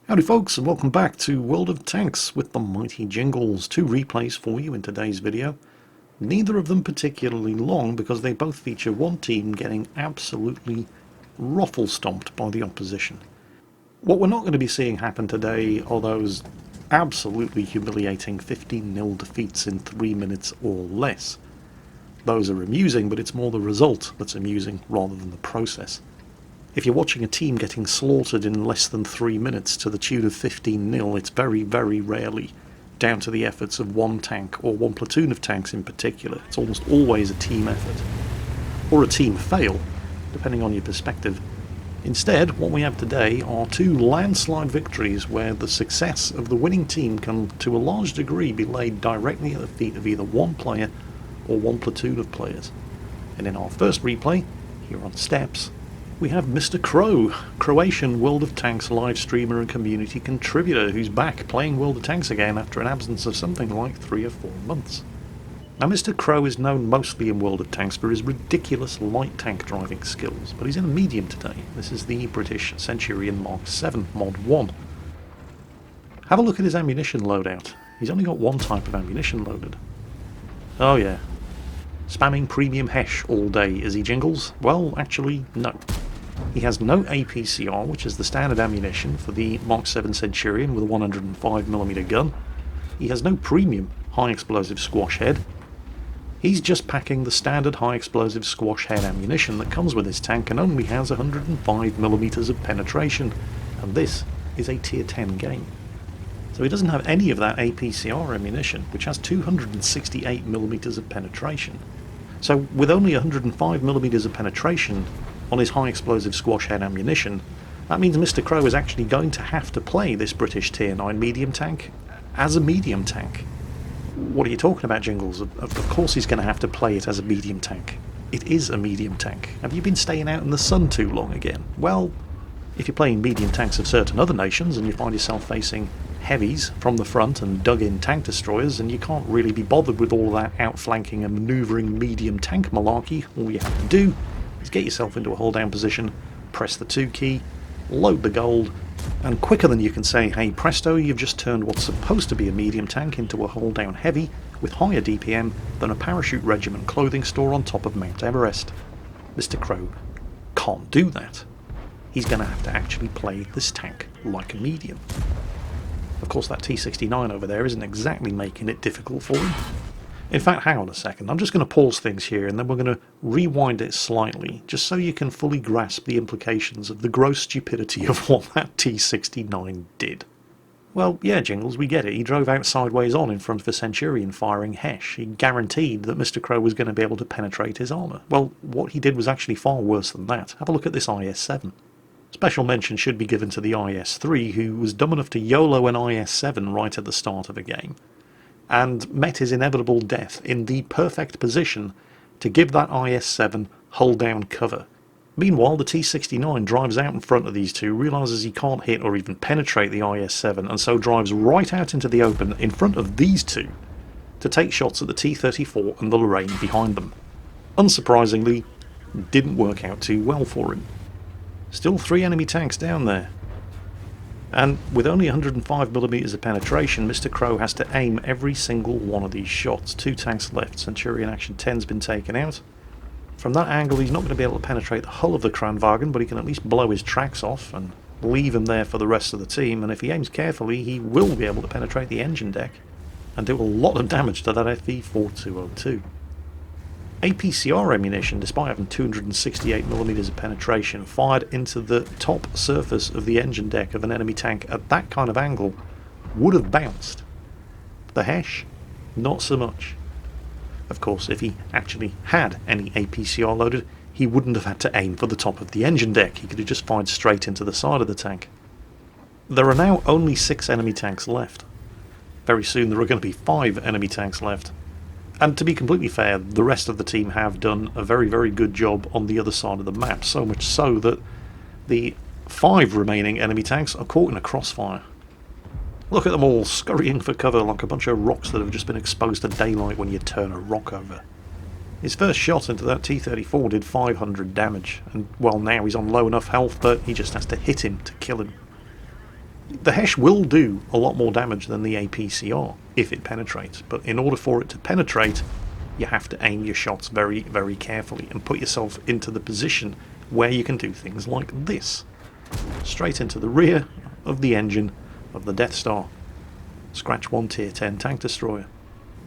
Howdy folks, and welcome back to World of Tanks with the mighty Jingles. Two replays for you in today's video. Neither of them particularly long because they both feature one team getting absolutely Roflstomped by the opposition. What we're not going to be seeing happen today are those absolutely humiliating 15-0 defeats in 3 minutes or less. Those are amusing, but it's more the result that's amusing rather than the process. If you're watching a team getting slaughtered in less than 3 minutes to the tune of 15-0, it's very, very rarely down to the efforts of one tank, or one platoon of tanks in particular. It's almost always a team effort. Or a team fail, depending on your perspective. Instead, what we have today are two landslide victories where the success of the winning team can, to a large degree, be laid directly at the feet of either one player or one platoon of players. And in our first replay, here on Steps, we have Mr. Crow, Croatian World of Tanks live streamer and community contributor, who's back playing World of Tanks again after an absence of something like 3 or 4 months. Now, Mr. Crow is known mostly in World of Tanks for his ridiculous light tank driving skills, but he's in a medium today. This is the British Centurion Mark 7 Mod 1. Have a look at his ammunition loadout. He's only got one type of ammunition loaded. Oh yeah. Spamming premium Hesh all day, is he, Jingles? Well, actually, no. He has no APCR, which is the standard ammunition for the Mark 7 Centurion with a 105mm gun. He has no premium high explosive squash head. He's just packing the standard high explosive squash head ammunition that comes with his tank and only has 105mm of penetration. And this is a tier 10 game. So he doesn't have any of that APCR ammunition, which has 268mm of penetration. So with only 105mm of penetration on his high explosive squash head ammunition, that means Mr. Crow is actually going to have to play this British tier 9 medium tank as a medium tank. What are you talking about, Jingles? Of course he's going to have to play it as a medium tank. It is a medium tank. Have you been staying out in the sun too long again? Well, if you're playing medium tanks of certain other nations and you find yourself facing heavies from the front and dug-in tank destroyers, and you can't really be bothered with all that outflanking and manoeuvring medium tank malarkey, all you have to do is get yourself into a hold-down position, press the 2 key, load the gold, and quicker than you can say, hey presto, you've just turned what's supposed to be a medium tank into a hold-down heavy with higher DPM than a parachute regiment clothing store on top of Mount Everest. Mr. Crow can't do that. He's going to have to actually play this tank like a medium. Of course, that T69 over there isn't exactly making it difficult for him. In fact, hang on a second, I'm just going to pause things here and then we're going to rewind it slightly, just so you can fully grasp the implications of the gross stupidity of what that T69 did. Well, yeah, Jingles, we get it. He drove out sideways on in front of a Centurion firing Hesh. He guaranteed that Mr. Crow was going to be able to penetrate his armour. Well, what he did was actually far worse than that. Have a look at this IS-7. Special mention should be given to the IS-3, who was dumb enough to YOLO an IS-7 right at the start of a game, and met his inevitable death in the perfect position to give that IS-7 hull-down cover. Meanwhile, the T-69 drives out in front of these two, realises he can't hit or even penetrate the IS-7, and so drives right out into the open in front of these two to take shots at the T-34 and the Lorraine behind them. Unsurprisingly, didn't work out too well for him. Still 3 enemy tanks down there. And with only 105mm of penetration, Mr. Crow has to aim every single one of these shots. 2 tanks left. Centurion Action 10's been taken out. From that angle, he's not going to be able to penetrate the hull of the Kranwagen, but he can at least blow his tracks off and leave him there for the rest of the team. And if he aims carefully, he will be able to penetrate the engine deck and do a lot of damage to that FV4202. APCR ammunition, despite having 268mm of penetration, fired into the top surface of the engine deck of an enemy tank at that kind of angle would have bounced. The Hesh, not so much. Of course, if he actually had any APCR loaded, he wouldn't have had to aim for the top of the engine deck. He could have just fired straight into the side of the tank. There are now only 6 enemy tanks left. Very soon there are going to be 5 enemy tanks left. And to be completely fair, the rest of the team have done a very, very good job on the other side of the map, so much so that the 5 remaining enemy tanks are caught in a crossfire. Look at them all scurrying for cover like a bunch of rocks that have just been exposed to daylight when you turn a rock over. His first shot into that T-34 did 500 damage, and well, now he's on low enough health that he just has to hit him to kill him. The Hesh will do a lot more damage than the APCR if it penetrates, but in order for it to penetrate, you have to aim your shots very, very carefully and put yourself into the position where you can do things like this. Straight into the rear of the engine of the Death Star. Scratch 1 tier 10 tank destroyer.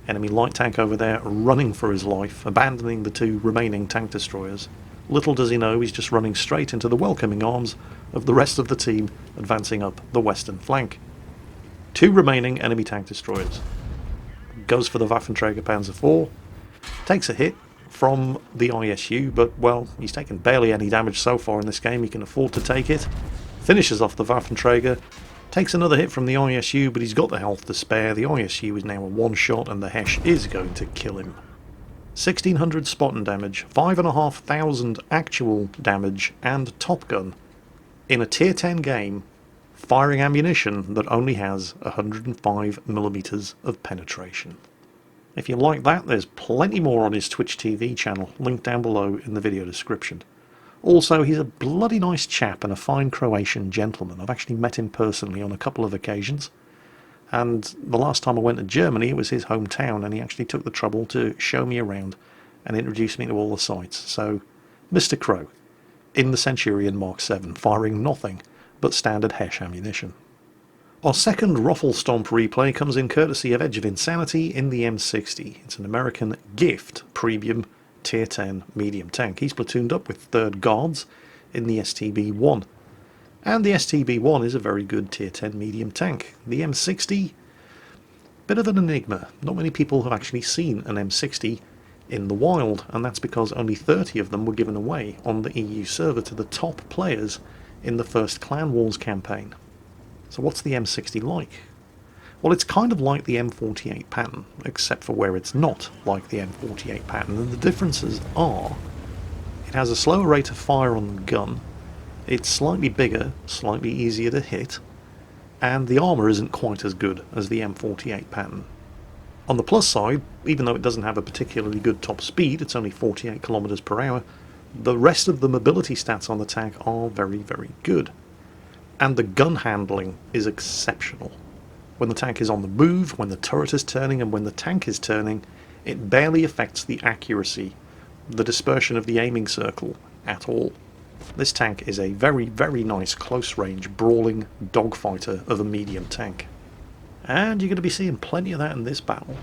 Enemy light tank over there running for his life, abandoning the 2 remaining tank destroyers. Little does he know he's just running straight into the welcoming arms of the rest of the team advancing up the western flank. 2 remaining enemy tank destroyers. Goes for the Waffenträger Panzer IV. Takes a hit from the ISU, but, well, he's taken barely any damage so far in this game. He can afford to take it. Finishes off the Waffenträger. Takes another hit from the ISU, but he's got the health to spare. The ISU is now a one-shot, and the Hesh is going to kill him. 1600 spot and damage, 5,500 actual damage, and Top Gun in a tier 10 game, firing ammunition that only has 105mm of penetration. If you like that, there's plenty more on his Twitch TV channel, linked down below in the video description. Also, he's a bloody nice chap and a fine Croatian gentleman. I've actually met him personally on a couple of occasions. And the last time I went to Germany, it was his hometown, and he actually took the trouble to show me around and introduce me to all the sites. So, Mr. Crow, in the Centurion Mark 7, firing nothing but standard Hesh ammunition. Our second Roflstomp replay comes in courtesy of Edge of Insanity in the M60. It's an American gift premium tier 10 medium tank. He's platooned up with 3rd Guards in the STB-1. And the STB-1 is a very good tier 10 medium tank. The M60, bit of an enigma. Not many people have actually seen an M60 in the wild, and that's because only 30 of them were given away on the EU server to the top players in the first Clan Wars campaign. So what's the M60 like? Well, it's kind of like the M48 pattern, except for where it's not like the M48 pattern, and the differences are it has a slower rate of fire on the gun, it's slightly bigger, slightly easier to hit, and the armour isn't quite as good as the M48 pattern. On the plus side, even though it doesn't have a particularly good top speed, it's only 48 km per hour, the rest of the mobility stats on the tank are very, very good. And the gun handling is exceptional. When the tank is on the move, when the turret is turning, and when the tank is turning, it barely affects the accuracy, the dispersion of the aiming circle at all. This tank is a very, very nice close-range, brawling dogfighter of a medium tank. And you're going to be seeing plenty of that in this battle.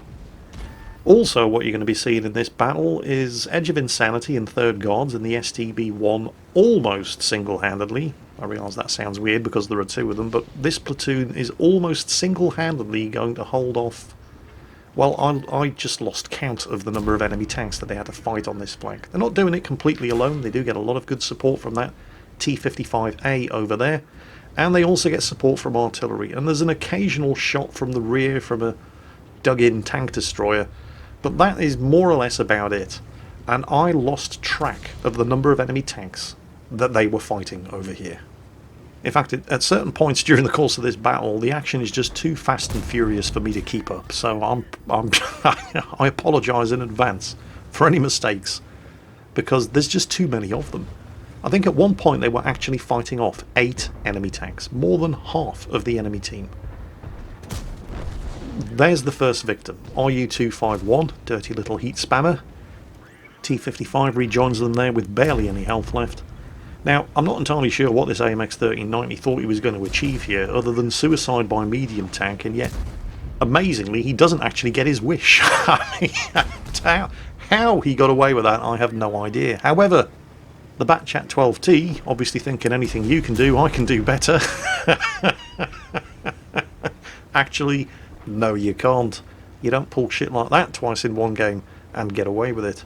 Also, what you're going to be seeing in this battle is Edge of Insanity and 3rd Guards in the STB-1 almost single-handedly. I realise that sounds weird because there are 2 of them, but this platoon is almost single-handedly going to hold off. Well, I just lost count of the number of enemy tanks that they had to fight on this flank. They're not doing it completely alone. They do get a lot of good support from that T-55A over there, and they also get support from artillery. And there's an occasional shot from the rear from a dug-in tank destroyer, but that is more or less about it. And I lost track of the number of enemy tanks that they were fighting over here. In fact, at certain points during the course of this battle, the action is just too fast and furious for me to keep up. So I apologise in advance for any mistakes, because there's just too many of them. I think at one point they were actually fighting off 8 enemy tanks, more than half of the enemy team. There's the first victim, RU-251, dirty little heat spammer. T-55 rejoins them there with barely any health left. Now, I'm not entirely sure what this AMX 1390 thought he was going to achieve here, other than suicide by medium tank, and yet, amazingly, he doesn't actually get his wish. How he got away with that, I have no idea. However, the Batchat 12T, obviously thinking anything you can do, I can do better. Actually, no you can't. You don't pull shit like that twice in one game and get away with it.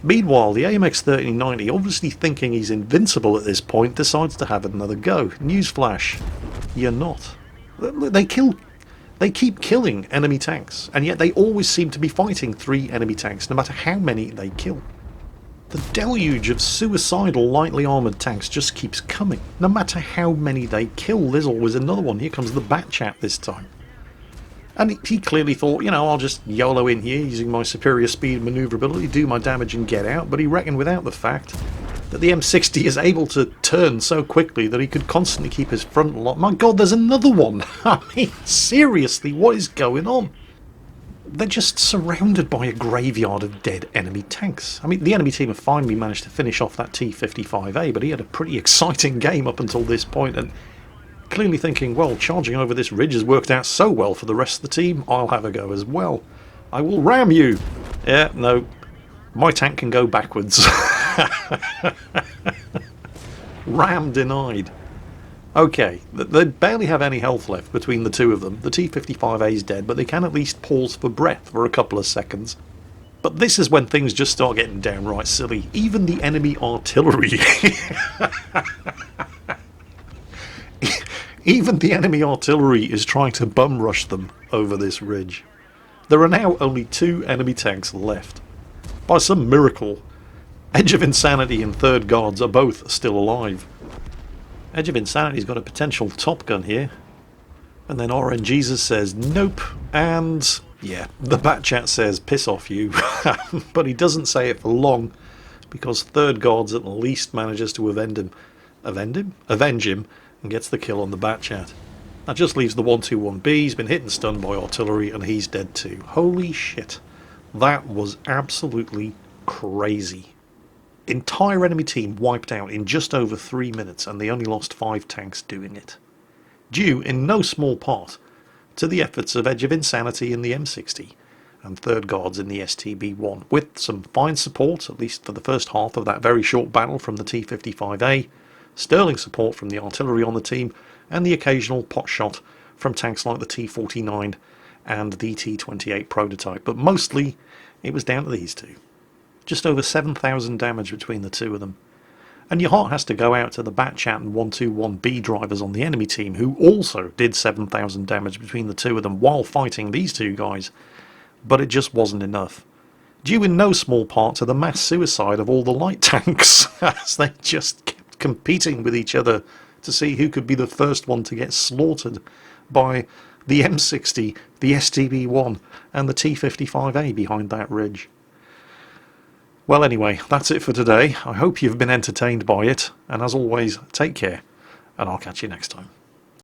Meanwhile, the AMX 1390, obviously thinking he's invincible at this point, decides to have another go. Newsflash, you're not. They keep killing enemy tanks, and yet they always seem to be fighting 3 enemy tanks, no matter how many they kill. The deluge of suicidal lightly armoured tanks just keeps coming. No matter how many they kill, there's always another one. Here comes the Batchat this time. And he clearly thought, you know, I'll just YOLO in here using my superior speed and manoeuvrability, do my damage and get out. But he reckoned without the fact that the M60 is able to turn so quickly that he could constantly keep his front lock. My god, there's another one! I mean, seriously, what is going on? They're just surrounded by a graveyard of dead enemy tanks. I mean, the enemy team have finally managed to finish off that T-55A, but he had a pretty exciting game up until this point, and clearly thinking, well, charging over this ridge has worked out so well for the rest of the team, I'll have a go as well. I will ram you! Yeah, no, my tank can go backwards. Ram denied. Okay, they barely have any health left between the two of them. The T-55A is dead, but they can at least pause for breath for a couple of seconds. But this is when things just start getting downright silly. Even the enemy artillery... Even the enemy artillery is trying to bum rush them over this ridge. There are now only 2 enemy tanks left. By some miracle, Edge of Insanity and Third Guards are both still alive. Edge of Insanity's got a potential Top Gun here. And then RNGesus says nope, and yeah, the bat chat says piss off you. But he doesn't say it for long, because Third Guards at least manages to avenge him, and gets the kill on the bat chat. That just leaves the 121B. He's been hit and stunned by artillery, and he's dead too. Holy shit. That was absolutely crazy. Entire enemy team wiped out in just over 3 minutes, and they only lost 5 tanks doing it. Due in no small part to the efforts of Edge of Insanity in the M60 and Third Guards in the STB-1, with some fine support, at least for the first half of that very short battle, from the T-55A, sterling support from the artillery on the team, and the occasional pot shot from tanks like the T-49 and the T-28 prototype. But mostly it was down to these two. Just over 7,000 damage between the two of them. And your heart has to go out to the Batchat and 121B drivers on the enemy team, who also did 7,000 damage between the two of them while fighting these two guys. But it just wasn't enough. Due in no small part to the mass suicide of all the light tanks, as they just kept competing with each other to see who could be the first one to get slaughtered by the M60, the STB-1 and the T-55A behind that ridge. Well, anyway, that's it for today. I hope you've been entertained by it, and as always, take care, and I'll catch you next time.